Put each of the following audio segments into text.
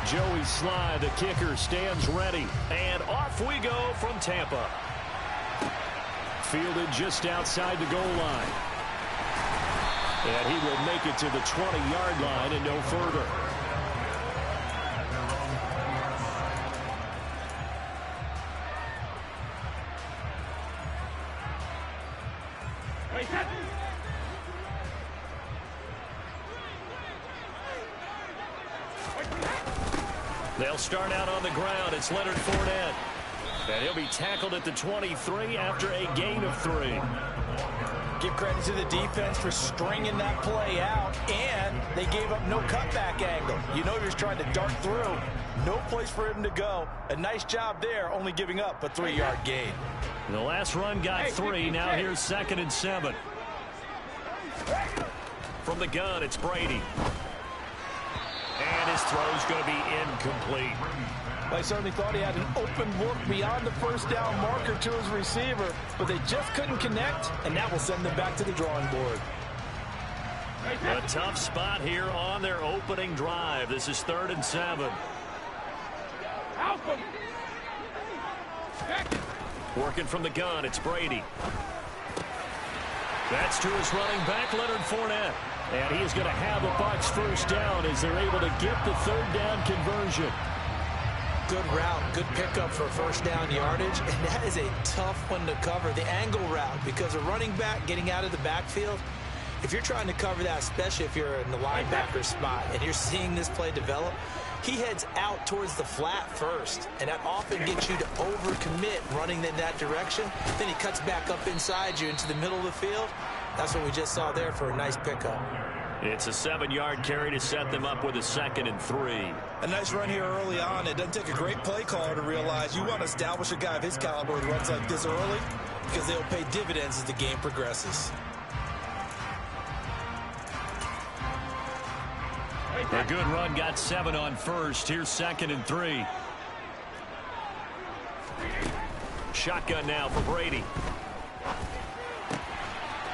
Joey Slye, the kicker, stands ready. And off we go from Tampa. Fielded just outside the goal line. And he will make it to the 20-yard line and no further. They'll start out on the ground. It's Leonard Fournette. And he'll be tackled at the 23 after a gain of 3. Give credit to the defense for stringing that play out, and they gave up no cutback angle. You know you're trying to dart through. No place for him to go. A nice job there, only giving up a 3-yard gain. The last run got 3. Now here's 2nd and 7. From the gun, it's Brady. And his throw's going to be incomplete. I certainly thought he had an open look beyond the first down marker to his receiver, but they just couldn't connect, and that will send them back to the drawing board. A tough spot here on their opening drive. This is 3rd and 7. Working from the gun, it's Brady. That's to his running back, Leonard Fournette. And he is going to have the Bucs first down as they're able to get the 3rd down conversion. Good route, good pickup for first down yardage, and that is a tough one to cover, the angle route, because a running back getting out of the backfield, if you're trying to cover that, especially if you're in the linebacker spot and you're seeing this play develop, he heads out towards the flat first, and that often gets you to overcommit running in that direction. Then he cuts back up inside you into the middle of the field. That's what we just saw there for a nice pickup. It's a 7-yard carry to set them up with a 2nd and 3. A nice run here early on. It doesn't take a great play caller to realize you want to establish a guy of his caliber with runs like this early because they'll pay dividends as the game progresses. A good run got 7 on first. Here's 2nd and 3. Shotgun now for Brady.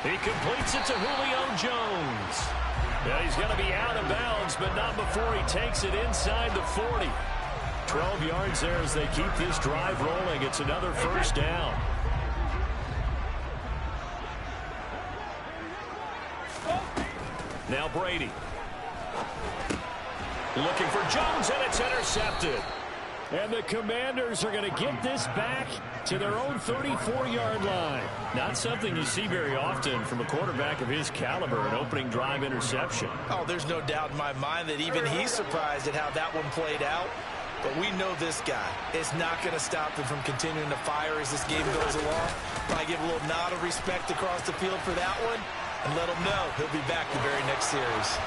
He completes it to Julio Jones. Yeah, he's going to be out of bounds, but not before he takes it inside the 40. 12 yards there as they keep this drive rolling. It's another first down. Now Brady. Looking for Jones, and it's intercepted. And the Commanders are going to get this back to their own 34-yard line. Not something you see very often from a quarterback of his caliber, an opening drive interception. Oh, there's no doubt in my mind that even he's surprised at how that one played out. But we know this guy is not going to stop him from continuing to fire as this game goes along. Probably give a little nod of respect across the field for that one and let him know he'll be back the very next series.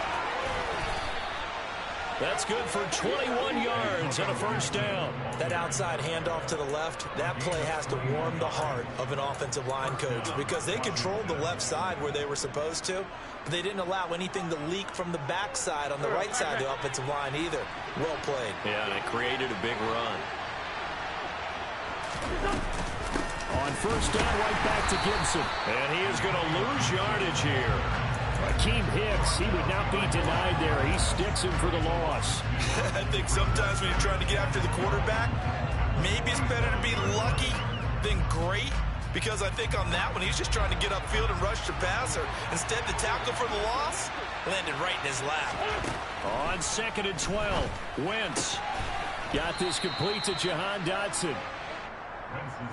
That's good for 21 yards and a first down. That outside handoff to the left, that play has to warm the heart of an offensive line coach because they controlled the left side where they were supposed to, but they didn't allow anything to leak from the backside on the right side of the offensive line either. Well played. Yeah, and it created a big run. On first down, right back to Gibson. And he is going to lose yardage here. Akeem Hicks, he would not be denied there. He sticks him for the loss. I think sometimes when you're trying to get after the quarterback, maybe it's better to be lucky than great, because I think on that one, he's just trying to get upfield and rush the passer. Instead, the tackle for the loss landed right in his lap. On 2nd and 12, Wentz got this complete to Jahan Dotson.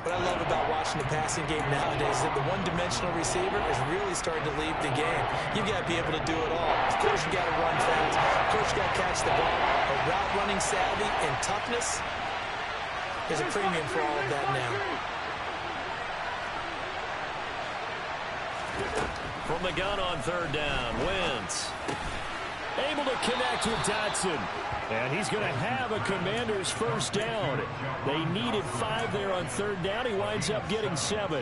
What I love about watching the passing game nowadays is that the one-dimensional receiver is really starting to lead the game. You've got to be able to do it all. Of course, you got to run fast. Of course, you got to catch the ball. But route running savvy and toughness is a premium for all of that now. From the gun on 3rd down, Wentz able to connect with Dotson. And he's going to have a Commander's first down. They needed 5 there on 3rd down. He winds up getting 7.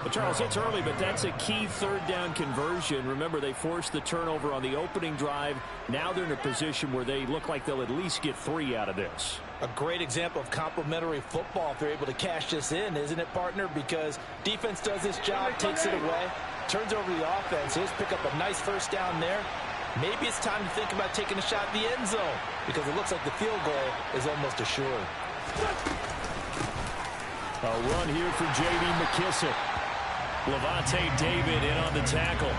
But Charles, it's early, but that's a key 3rd down conversion. Remember, they forced the turnover on the opening drive. Now they're in a position where they look like they'll at least get 3 out of this. A great example of complementary football if they're able to cash this in, isn't it, partner? Because defense does this job, takes it away, turns over the offense. Just pick up a nice first down there. Maybe it's time to think about taking a shot at the end zone because it looks like the field goal is almost assured. A run here for J.D. McKissic. Lavonte David in on the tackle.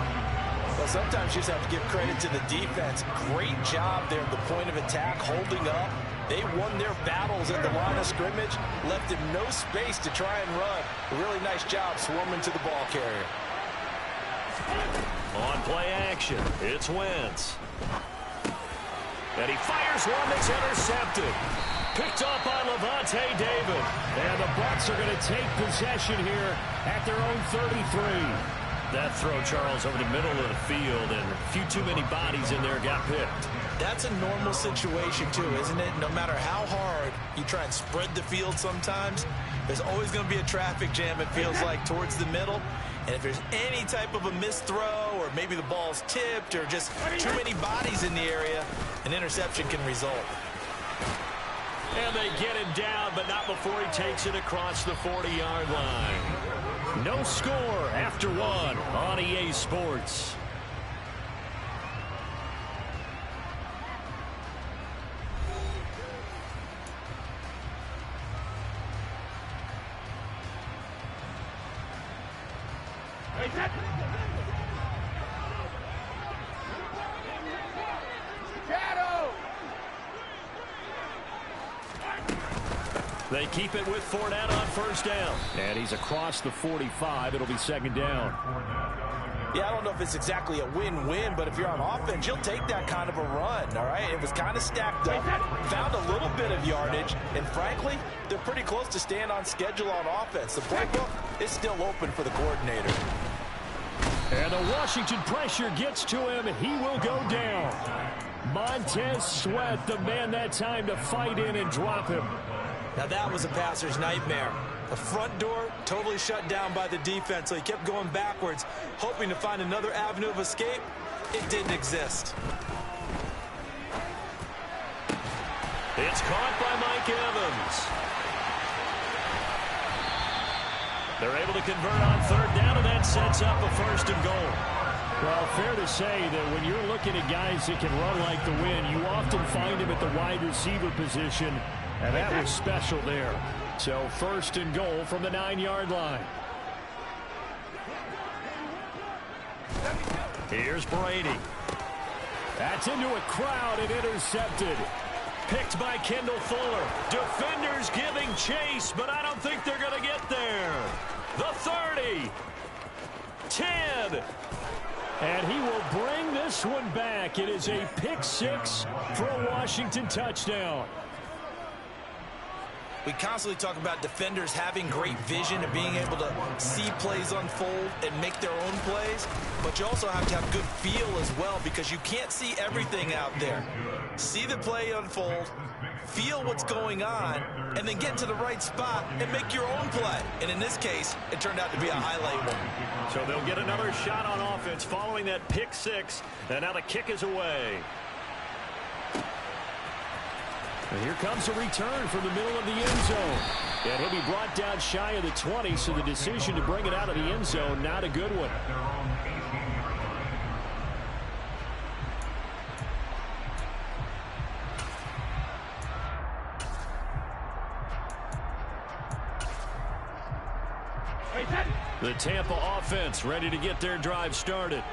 Well, sometimes you just have to give credit to the defense. Great job there at the point of attack, holding up. They won their battles at the line of scrimmage, left him no space to try and run. A really nice job swarming to the ball carrier. On play action, it's Wentz. And he fires one that's intercepted. Picked up by Lavonte David. And the Bucs are going to take possession here at their own 33. That throw, Charles, over the middle of the field, and a few too many bodies in there got picked. That's a normal situation, too, isn't it? No matter how hard you try and spread the field sometimes, there's always going to be a traffic jam, it feels like, towards the middle. And if there's any type of a missed throw or maybe the ball's tipped or just too many bodies in the area, an interception can result. And they get him down, but not before he takes it across the 40-yard line. No score after one on EA Sports. They keep it with Fournette on first down. And he's across the 45. It'll be second down. Yeah, I don't know if it's exactly a win-win, but if you're on offense, you'll take that kind of a run, all right? It was kind of stacked up, found a little bit of yardage, and frankly, they're pretty close to staying on schedule on offense. The playbook is still open for the coordinator. And the Washington pressure gets to him. He will go down. Montez Sweat, the man that time to fight in and drop him. Now that was a passer's nightmare. The front door totally shut down by the defense, so he kept going backwards, hoping to find another avenue of escape. It didn't exist. It's caught by Mike Evans. They're able to convert on third down, and that sets up a first and goal. Well, fair to say that when you're looking at guys that can run like the wind, you often find him at the wide receiver position. And that was special there. So first and goal from the 9-yard line. Here's Brady. That's into a crowd and intercepted. Picked by Kendall Fuller. Defenders giving chase, but I don't think they're going to get there. The 30. 10. And he will bring this one back. It is a pick six for a Washington touchdown. We constantly talk about defenders having great vision and being able to see plays unfold and make their own plays, but you also have to have good feel as well because you can't see everything out there. See the play unfold, feel what's going on, and then get to the right spot and make your own play. And in this case, it turned out to be a highlight one. So they'll get another shot on offense following that pick six, and now the kick is away. And here comes a return from the middle of the end zone. And he'll be brought down shy of the 20, so the decision to bring it out of the end zone, not a good one. The Tampa offense ready to get their drive started.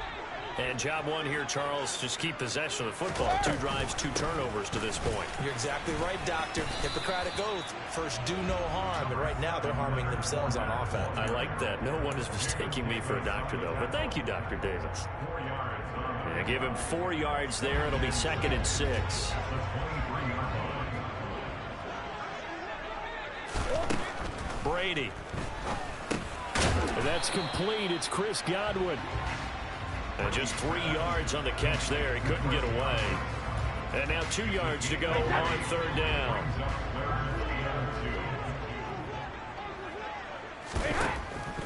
And job one here, Charles, just keep possession of the football. 2 drives, 2 turnovers to this point. You're exactly right, Doctor. Hippocratic oath. First, do no harm. And right now, they're harming themselves on offense. I like that. No one is mistaking me for a doctor, though. But thank you, Dr. Davis. And give him 4 yards there. It'll be second and 6. Brady. And that's complete. It's Chris Godwin. And just 3 yards on the catch there. He couldn't get away. And now 2 yards to go on third down.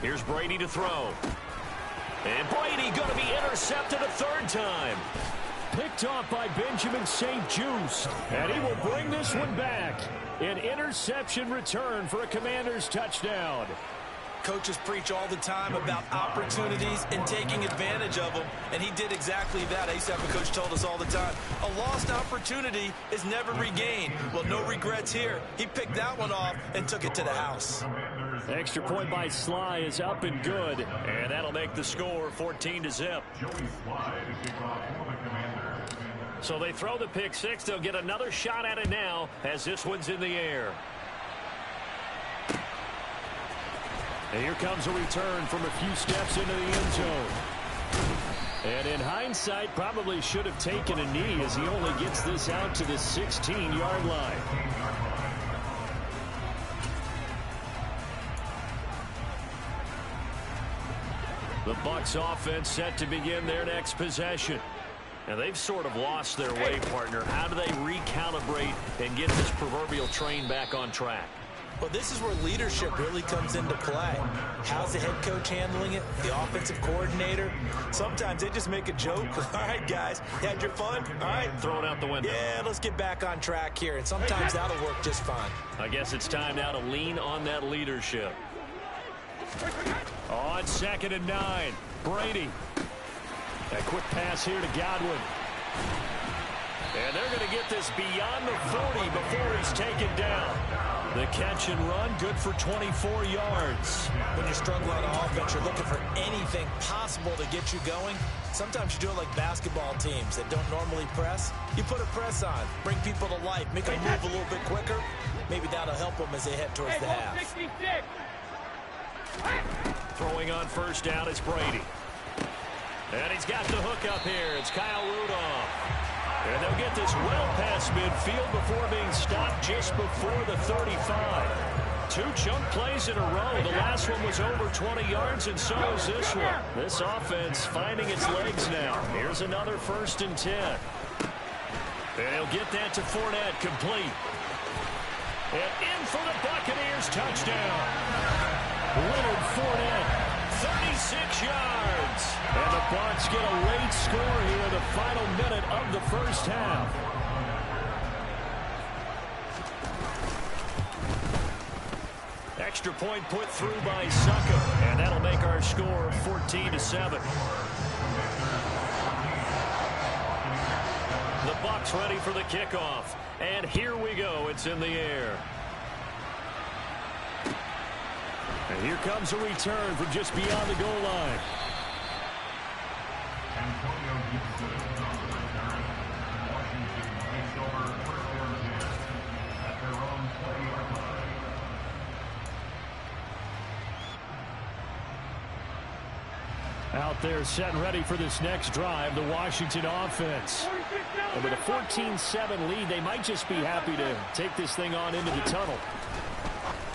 Here's Brady to throw. And Brady going to be intercepted a third time. Picked off by Benjamin St-Juste. And he will bring this one back. An interception return for a Commanders touchdown. Coaches preach all the time about opportunities and taking advantage of them, and he did exactly that. I used to have a coach told us all the time, a lost opportunity is never regained. Well, no regrets here. He picked that one off and took it to the house. Extra point by Sly is up and good, and that'll make the score 14-0. So they throw the pick six. They'll get another shot at it now as this one's in the air. And here comes a return from a few steps into the end zone. And in hindsight, probably should have taken a knee as he only gets this out to the 16-yard line. The Bucs offense set to begin their next possession. And they've sort of lost their way, partner. How do they recalibrate and get this proverbial train back on track? Well, this is where leadership really comes into play. How's the head coach handling it? The offensive coordinator? Sometimes they just make a joke. All right, guys, you had your fun? All right. Throw it out the window. Yeah, let's get back on track here. And sometimes that'll work just fine. I guess it's time now to lean on that leadership. On 2nd and 9, Brady. A quick pass here to Godwin. And they're going to get this beyond the 40 before he's taken down. The catch and run, good for 24 yards. When you're struggling on offense, you're looking for anything possible to get you going. Sometimes you do it like basketball teams that don't normally press. You put a press on, bring people to life, make them move a little bit quicker. Maybe that'll help them as they head towards the half. Throwing on first down is Brady. And he's got the hook up here. It's Kyle Rudolph. And they'll get this well past midfield before being stopped just before the 35. 2 chunk plays in a row. The last one was over 20 yards, and so is this one. This offense finding its legs now. Here's another 1st and 10. And he'll get that to Fournette, complete. And in for the Buccaneers, touchdown. Leonard Fournette, 36 yards. And the Bucs get a late score here in the final minute of the first half. Extra point put through by Succop, and that'll make our score 14-7. The Bucs ready for the kickoff, and here we go. It's in the air. And here comes a return from just beyond the goal line. Out there set and ready for this next drive, the Washington offense. And with a 14-7 lead, they might just be happy to take this thing on into the tunnel.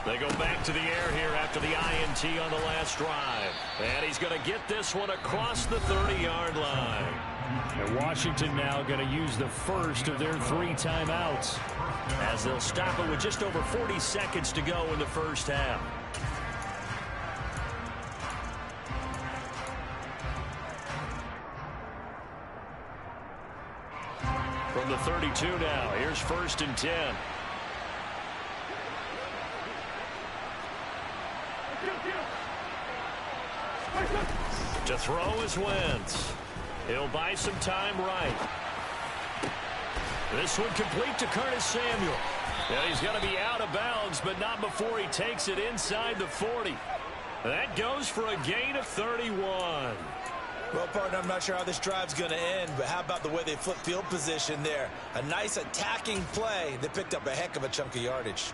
They go back to the air here after the INT on the last drive. And he's going to get this one across the 30-yard line. And Washington now going to use the first of their 3 timeouts, as they'll stop it with just over 40 seconds to go in the first half. From the 32 now, here's 1st and 10. To throw is Wentz. He'll buy some time right. This one complete to Curtis Samuel. And he's going to be out of bounds, but not before he takes it inside the 40. That goes for a gain of 31. Well, partner, I'm not sure how this drive's going to end, but how about the way they flip field position there? A nice attacking play. They picked up a heck of a chunk of yardage.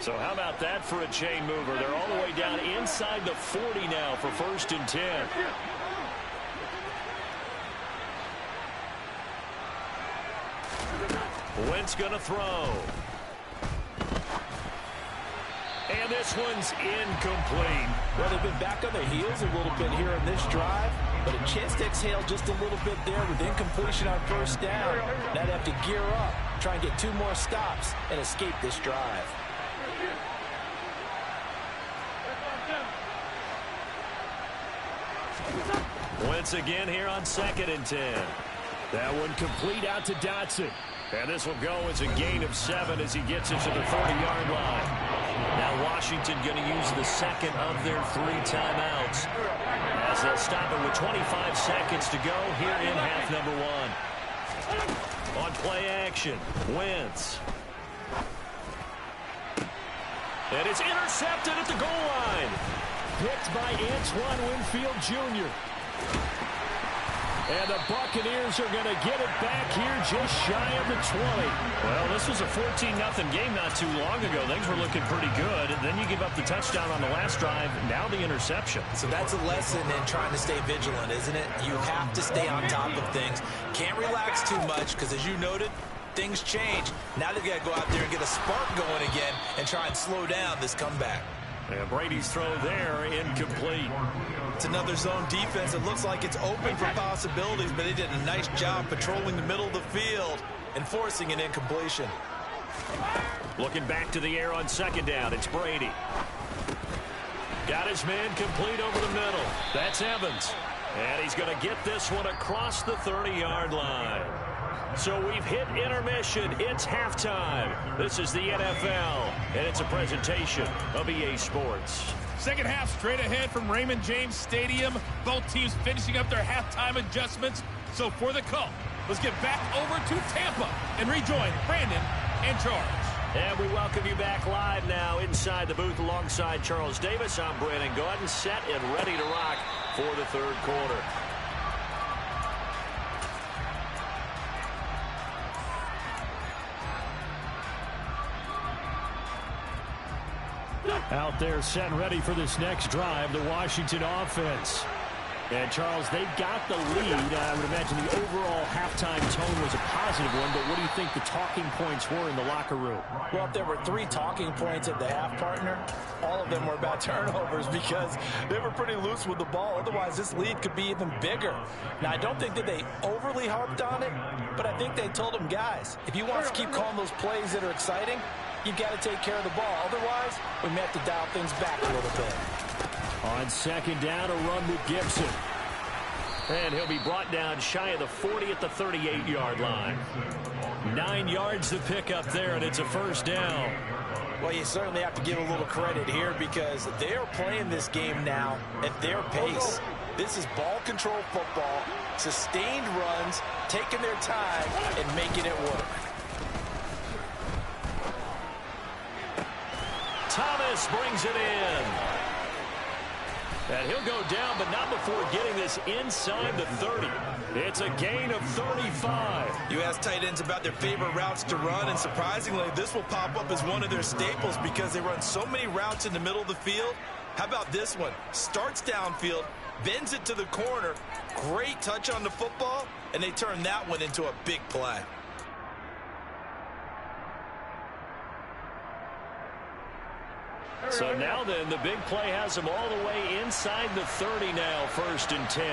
So how about that for a chain mover? They're all the way down inside the 40 now for 1st and 10. Wentz going to throw. And this one's incomplete. Well, they've been back on their heels a little bit here on this drive, but a chance to exhale just a little bit there with incompletion on first down. Now they have to gear up, try and get 2 more stops, and escape this drive. Wentz again here on 2nd and 10. That one complete out to Dotson. And this will go as a gain of 7 as he gets it to the 30-yard line. Now Washington going to use the second of their 3 timeouts as they'll stop it with 25 seconds to go here in half number 1. On play action, Wentz. And it's intercepted at the goal line. Picked by Antoine Winfield Jr. And the Buccaneers are going to get it back here just shy of the 20. Well, this was a 14-0 game not too long ago. Things were looking pretty good. And then you give up the touchdown on the last drive. Now the interception. So that's a lesson in trying to stay vigilant, isn't it? You have to stay on top of things. Can't relax too much because, as you noted, things change. Now they've got to go out there and get a spark going again and try and slow down this comeback. And Brady's throw there, incomplete. It's another zone defense. It looks like it's open for possibilities, but they did a nice job patrolling the middle of the field and forcing an incompletion. Looking back to the air on 2nd down, it's Brady. Got his man complete over the middle. That's Evans. And he's going to get this one across the 30-yard line. So we've hit intermission. It's halftime. This is the NFL, and it's a presentation of EA Sports. Second half straight ahead from Raymond James Stadium. Both teams finishing up their halftime adjustments. So for the call, let's get back over to Tampa and rejoin Brandon and Charles. And we welcome you back live now inside the booth alongside Charles Davis. I'm Brandon Gaudin, set and ready to rock for the 3rd quarter. Out there set and ready for this next drive, the Washington offense. And, Charles, they've got the lead. I would imagine the overall halftime tone was a positive one, but what do you think the talking points were in the locker room? Well, if there were 3 talking points at the half, partner, all of them were about turnovers because they were pretty loose with the ball. Otherwise, this lead could be even bigger. Now, I don't think that they overly harped on it, but I think they told them, guys, if you want us to keep calling those plays that are exciting, you've got to take care of the ball. Otherwise, we may have to dial things back a little bit. On 2nd down, a run with Gibson. And he'll be brought down shy of the 40 at the 38-yard line. 9 yards to pick up there, and it's a 1st down. Well, you certainly have to give a little credit here because they are playing this game now at their pace. This is ball control football, sustained runs, taking their time, and making it work. Thomas brings it in. And he'll go down, but not before getting this inside the 30. It's a gain of 35. You ask tight ends about their favorite routes to run, and surprisingly, this will pop up as one of their staples because they run so many routes in the middle of the field. How about this one? Starts downfield, bends it to the corner, great touch on the football, and they turn that one into a big play. So now then, the big play has them all the way inside the 30 now, 1st and 10.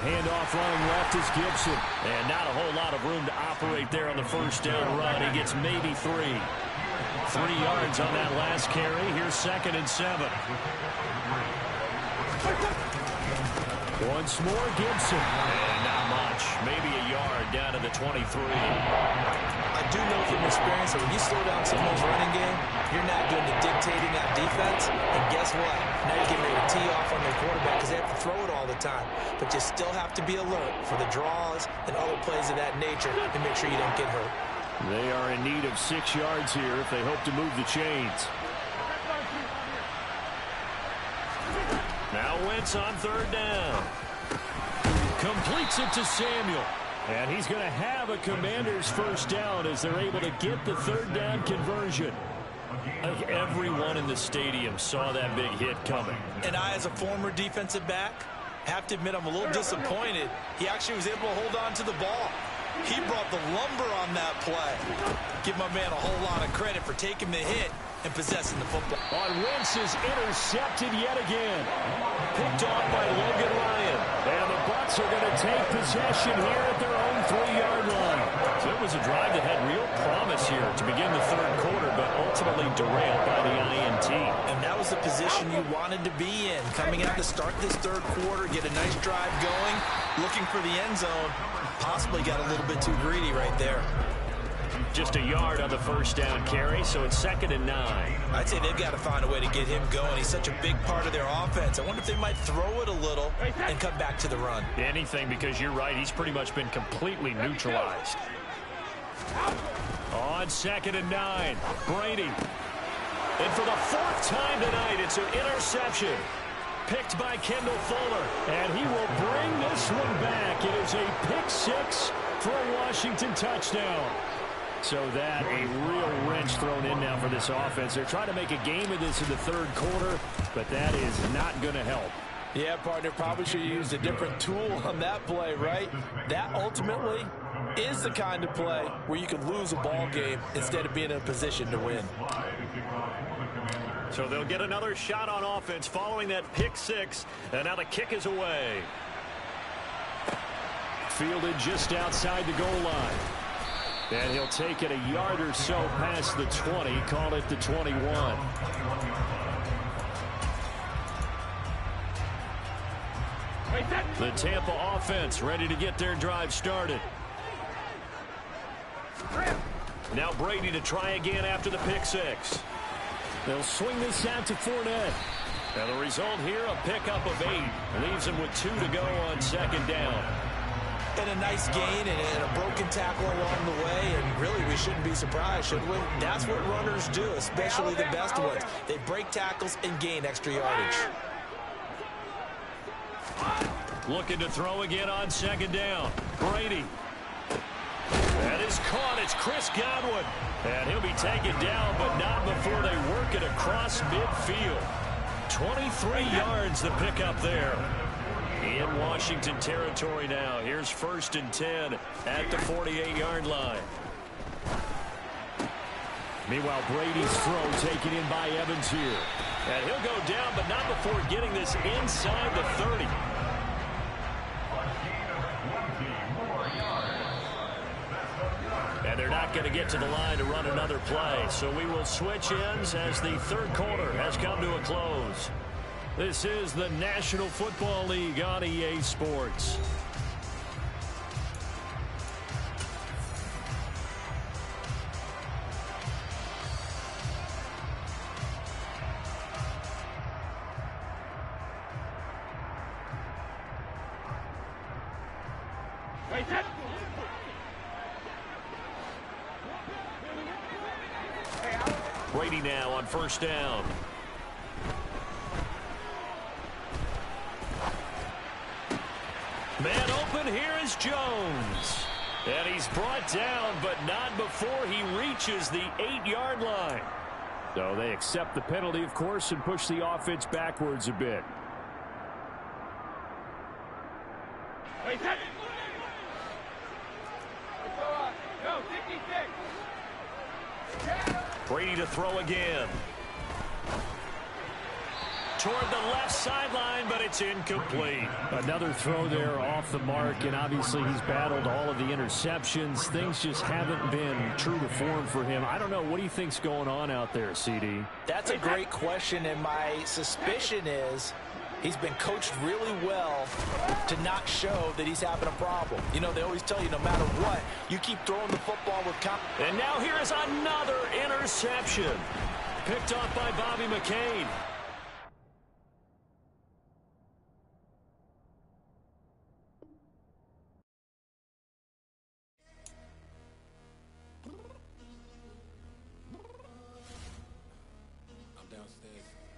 Handoff running left is Gibson. And not a whole lot of room to operate there on the 1st down run. He gets maybe 3. 3 yards on that last carry. Here's 2nd and 7. Once more, Gibson. And not much. Maybe a yard down to the 23. I do know from experience that when you slow down someone's running game, you're not doing the dictating on defense. And guess what? Now you're getting ready to tee off on their quarterback because they have to throw it all the time. But you still have to be alert for the draws and other plays of that nature to make sure you don't get hurt. They are in need of 6 yards here if they hope to move the chains. Now Wentz on 3rd down. Completes it to Samuel. And he's going to have a Commanders 1st down as they're able to get the 3rd down conversion. I think everyone in the stadium saw that big hit coming. And I, as a former defensive back, have to admit I'm a little disappointed. He actually was able to hold on to the ball. He brought the lumber on that play. Give my man a whole lot of credit for taking the hit and possessing the football. On Wentz is intercepted yet again. Picked off by Logan Ryan. And the Bucs are going to take possession here at their own 3-yard line. So It was a drive that had real promise here to begin the third quarter, but ultimately derailed by the INT. And that was the position you wanted to be in. Coming out to start this third quarter, get a nice drive going, looking for the end zone. Possibly got a little bit too greedy right there. Just a yard on the first down carry, so it's 2nd and 9. I'd say they've got to find a way to get him going. He's such a big part of their offense. I wonder if they might throw it a little and come back to the run. Anything, because you're right. He's pretty much been completely neutralized. On 2nd and 9, Brady. And for the 4th time tonight, it's an interception. Picked by Kendall Fuller. And he will bring this one back. It is a pick 6 for a Washington touchdown. So that a real wrench thrown in now for this offense. They're trying to make a game of this in the third quarter, but that is not going to help. Yeah, partner, probably should have used a different tool on that play, right? That ultimately is the kind of play where you can lose a ball game instead of being in a position to win. So they'll get another shot on offense following that pick 6, and now the kick is away. Fielded just outside the goal line. And he'll take it a yard or so past the 20, call it the 21. The Tampa offense ready to get their drive started. Now Brady to try again after the pick 6. They'll swing this out to Fournette. And the result here, a pickup of 8. Leaves him with 2 to go on 2nd down. And a nice gain and a broken tackle along the way, and really we shouldn't be surprised, should we? That's what runners do, especially the best ones. They break tackles and gain extra yardage. Looking to throw again on 2nd down. Brady. That is caught. It's Chris Godwin. And he'll be taken down, but not before they work it across midfield. 23 yards to pick up there. In Washington territory now. Here's 1st and 10 at the 48-yard line. Meanwhile, Brady's throw taken in by Evans here. And he'll go down, but not before getting this inside the 30. And they're not going to get to the line to run another play. So we will switch ends as the third quarter has come to a close. This is the National Football League on EA Sports. Brady now on 1st down. Man open, here is Jones. And he's brought down, but not before he reaches the 8-yard line. So they accept the penalty, of course, and push the offense backwards a bit. Brady to throw again. Toward the left sideline, but it's incomplete. Another throw there off the mark, and obviously he's battled all of the interceptions. Things just haven't been true to form for him. I don't know. What do you think's going on out there, CD? That's a great question, and my suspicion is he's been coached really well to not show that he's having a problem. You know, they always tell you no matter what, you keep throwing the football with confidence. And now here is another interception. Picked off by Bobby McCain.